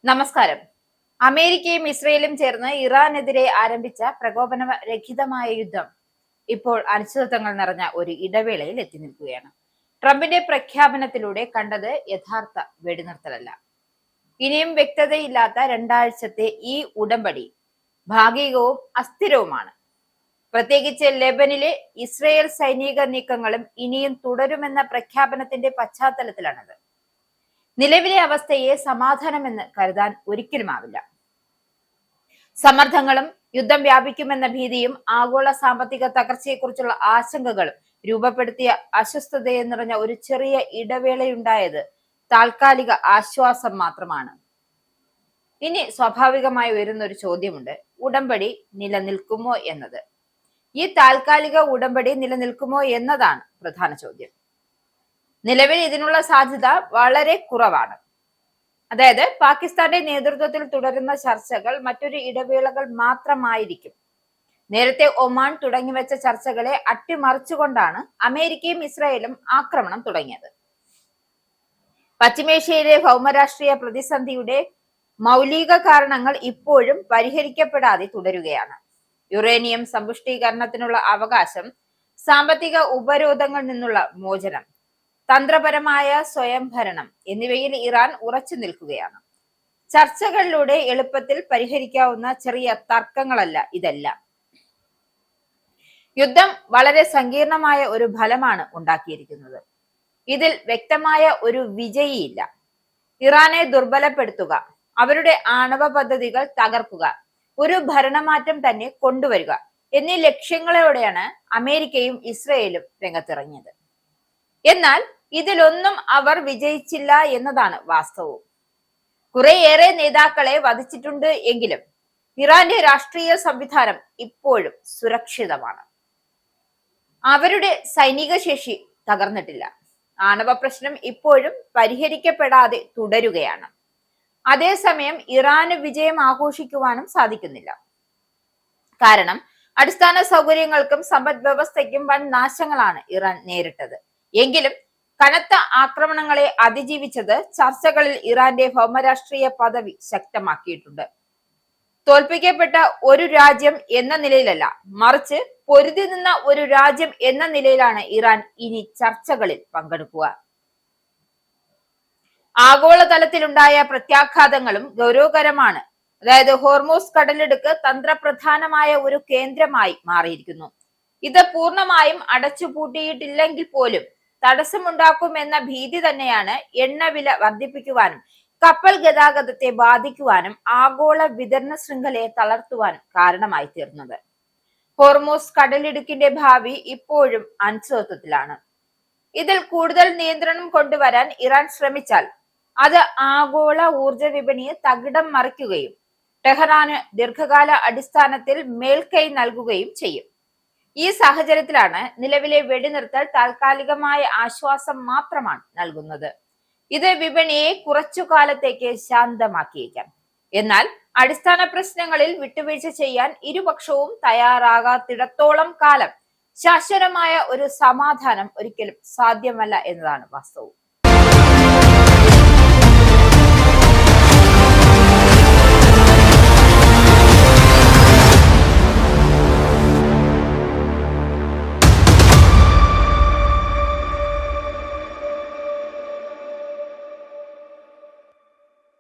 നമസ്കാരം. അമേരിക്കയും ഇസ്രയേലും ചേർന്ന് ഇറാനെതിരെ ആരംഭിച്ച പ്രകോപനരഹിതമായ യുദ്ധം ഇപ്പോൾ അനിശ്ചിതത്വങ്ങൾ നിറഞ്ഞ ഒരു ഇടവേളയിൽ എത്തി നിൽക്കുകയാണ്. ട്രംപിന്റെ പ്രഖ്യാപനത്തിലൂടെ കണ്ടത് യഥാർത്ഥ വെടിനിർത്തലല്ല. ഇനിയും വ്യക്തതയില്ലാത്ത രണ്ടാഴ്ചത്തെ ഈ ഉടമ്പടി ഭാഗികവും അസ്ഥിരവുമാണ്. പ്രത്യേകിച്ച് ലെബനിലെ ഇസ്രയേൽ സൈനിക നീക്കങ്ങളും ഇനിയും തുടരുമെന്ന പ്രഖ്യാപനത്തിന്റെ പശ്ചാത്തലത്തിലാണത്. നിലവിലെ അവസ്ഥയെ സമാധാനമെന്ന് കരുതാൻ ഒരിക്കലുമാവില്ല. സമ്മർദ്ദങ്ങളും യുദ്ധം വ്യാപിക്കുമെന്ന ഭീതിയും ആഗോള സാമ്പത്തിക തകർച്ചയെക്കുറിച്ചുള്ള ആശങ്കകളും രൂപപ്പെടുത്തിയ അസ്വസ്ഥതയെ നിറഞ്ഞ ഒരു ചെറിയ ഇടവേളയുണ്ടായത് താൽക്കാലിക ആശ്വാസം മാത്രമാണ്. ഇനി സ്വാഭാവികമായി ഉയരുന്ന ഒരു ചോദ്യമുണ്ട്: ഉടമ്പടി നിലനിൽക്കുമോ എന്നത്. ഈ താൽക്കാലിക ഉടമ്പടി നിലനിൽക്കുമോ എന്നതാണ് പ്രധാന ചോദ്യം. നിലവിൽ ഇതിനുള്ള സാധ്യത വളരെ കുറവാണ്. അതായത് പാകിസ്ഥാന്റെ നേതൃത്വത്തിൽ തുടരുന്ന ചർച്ചകൾ മറ്റൊരു ഇടവേളകൾ മാത്രമായിരിക്കും. നേരത്തെ ഒമാൻ തുടങ്ങിവെച്ച ചർച്ചകളെ അട്ടിമറിച്ചുകൊണ്ടാണ് അമേരിക്കയും ഇസ്രായേലും ആക്രമണം തുടങ്ങിയത്. പശ്ചിമേഷ്യയിലെ ഭൗമരാഷ്ട്രീയ പ്രതിസന്ധിയുടെ മൗലിക കാരണങ്ങൾ ഇപ്പോഴും പരിഹരിക്കപ്പെടാതെ തുടരുകയാണ്. യുറേനിയം സമ്പുഷ്ടീകരണത്തിനുള്ള അവകാശം, സാമ്പത്തിക ഉപരോധങ്ങളിൽ നിന്നുള്ള മോചനം, തന്ത്രപരമായ സ്വയംഭരണം എന്നിവയിൽ ഇറാൻ ഉറച്ചു നിൽക്കുകയാണ്. ചർച്ചകളിലൂടെ എളുപ്പത്തിൽ പരിഹരിക്കാവുന്ന ചെറിയ തർക്കങ്ങളല്ല ഇതെല്ലാം. യുദ്ധം വളരെ സങ്കീർണമായ ഒരു ഫലമാണ് ഉണ്ടാക്കിയിരിക്കുന്നത്. ഇതിൽ വ്യക്തമായ ഒരു വിജയിയില്ല. ഇറാനെ ദുർബലപ്പെടുത്തുക, അവരുടെ ആണവ പദ്ധതികൾ തകർക്കുക, ഒരു ഭരണമാറ്റം തന്നെ കൊണ്ടുവരിക എന്നീ ലക്ഷ്യങ്ങളോടെയാണ് അമേരിക്കയും ഇസ്രയേലും രംഗത്തിറങ്ങിയത്. എന്നാൽ ഇതിലൊന്നും അവർ വിജയിച്ചില്ല എന്നതാണ് വാസ്തവവും. കുറേയേറെ നേതാക്കളെ വധിച്ചിട്ടുണ്ട് എങ്കിലും ഇറാന്റെ രാഷ്ട്രീയ സംവിധാനം ഇപ്പോഴും സുരക്ഷിതമാണ്. അവരുടെ സൈനിക ശേഷി തകർന്നിട്ടില്ല. ആണവ പ്രശ്നം ഇപ്പോഴും പരിഹരിക്കപ്പെടാതെ തുടരുകയാണ്. അതേസമയം ഇറാന് വിജയം ആഘോഷിക്കുവാനും സാധിക്കുന്നില്ല. കാരണം അടിസ്ഥാന സൗകര്യങ്ങൾക്കും സമ്പദ് വ്യവസ്ഥയ്ക്കും വൻ നാശങ്ങളാണ് ഇറാൻ നേരിട്ടത്. എങ്കിലും കനത്ത ആക്രമണങ്ങളെ അതിജീവിച്ചത് ചർച്ചകളിൽ ഇറാന്റെ ഭൗമരാഷ്ട്രീയ പദവി ശക്തമാക്കിയിട്ടുണ്ട്. തോൽപ്പിക്കപ്പെട്ട ഒരു രാജ്യം എന്ന നിലയിലല്ല, മറിച്ച് പൊരുതി നിന്ന ഒരു രാജ്യം എന്ന നിലയിലാണ് ഇറാൻ ഇനി ചർച്ചകളിൽ പങ്കെടുക്കുക. ആഗോളതലത്തിലുണ്ടായ പ്രത്യാഘാതങ്ങളും ഗൗരവകരമാണ്. അതായത് ഹോർമൂസ് കടലിടുക്ക് തന്ത്രപ്രധാനമായ ഒരു കേന്ദ്രമായി മാറിയിരിക്കുന്നു. ഇത് പൂർണ്ണമായും അടച്ചുപൂട്ടിയിട്ടില്ലെങ്കിൽ പോലും തടസ്സമുണ്ടാക്കുമെന്ന ഭീതി തന്നെയാണ് എണ്ണവില വർദ്ധിപ്പിക്കുവാനും കപ്പൽ ഗതാഗതത്തെ ബാധിക്കുവാനും ആഗോള വിതരണ ശൃംഖലയെ തളർത്തുവാനും കാരണമായി തീർന്നത്. ഹോർമൂസ് കടലിടുക്കിന്റെ ഭാവി ഇപ്പോഴും അനിശ്ചിതത്വത്തിലാണ്. ഇതിൽ കൂടുതൽ നിയന്ത്രണം കൊണ്ടുവരാൻ ഇറാൻ ശ്രമിച്ചാൽ അത് ആഗോള ഊർജ വിപണിയെ തകിടം മറിക്കുകയും ടെഹ്റാന് ദീർഘകാല അടിസ്ഥാനത്തിൽ മേൽക്കൈ നൽകുകയും ചെയ്യും. ഈ സാഹചര്യത്തിലാണ് നിലവിലെ വെടിനിർത്തൽ താൽക്കാലികമായ ആശ്വാസം മാത്രമാണ് നൽകുന്നത്. ഇത് വിപണിയെ കുറച്ചു കാലത്തേക്ക് ശാന്തമാക്കിയേക്കാം. എന്നാൽ അടിസ്ഥാന പ്രശ്നങ്ങളിൽ വിട്ടുവീഴ്ച ചെയ്യാൻ ഇരുപക്ഷവും തയ്യാറാകാത്തിടത്തോളം കാലം ശാശ്വതമായ ഒരു സമാധാനം ഒരിക്കലും സാധ്യമല്ല എന്നതാണ് വാസ്തവം.